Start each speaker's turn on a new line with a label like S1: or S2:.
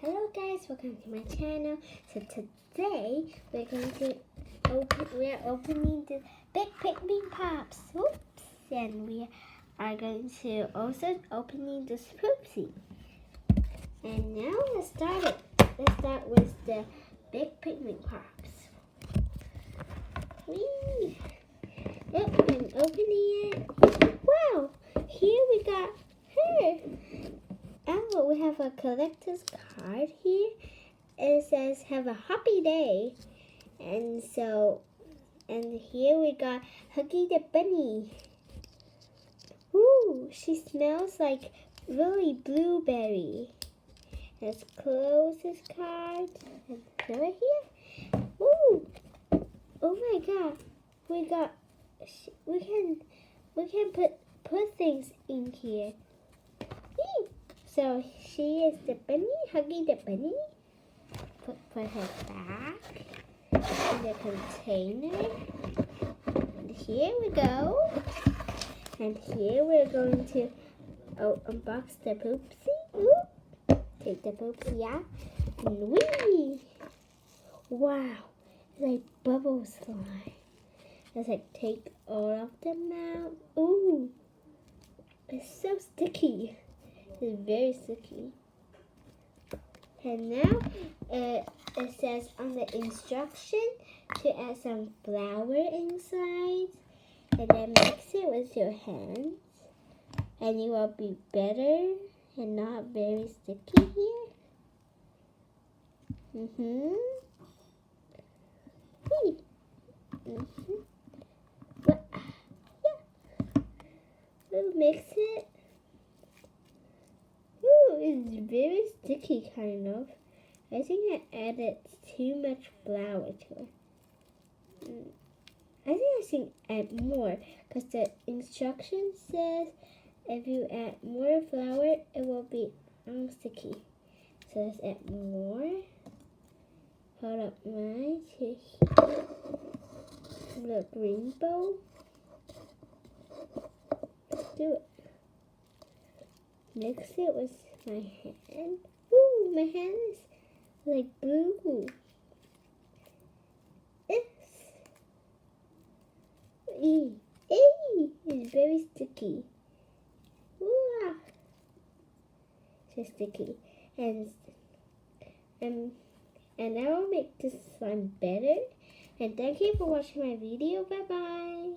S1: Hello guys, welcome to my channel. So today we're opening the big pikmi pops. Oops. And we are going to also opening the spoopsy. And now let's start it. Let's start with the big pikmi pops. Whee! Oh, I'm opening it. Wow! Here we got her. Oh, we have a collector's card here. It says, have a happy day. And here we got Huggy the Bunny. Ooh, she smells like really blueberry. Let's close this card. And another here. Ooh, oh my God. We can put things in here. Whee! So she is the bunny, Huggy the bunny. Put her back in the container. And here we go. And here we're going to unbox the poopsie. Ooh. Take the poopsie out. And whee! Wow, it's like bubble slime. Let's take all of them out. Ooh, it's so sticky. It's very sticky. And now it says on the instruction to add some flour inside and then mix it with your hands and you will be better and not very sticky here. But, yeah. We'll mix it. Ooh, it's very sticky, kind of. I think I added too much flour to it. I think add more, because the instruction says if you add more flour, it will be sticky. So let's add more. Hold up mine to here. Look, rainbow. Let's do it. Mix it with my hand. Ooh, my hand is like blue. It's very sticky. Ooh, so sticky. And I will make this slime better. And thank you for watching my video. Bye bye.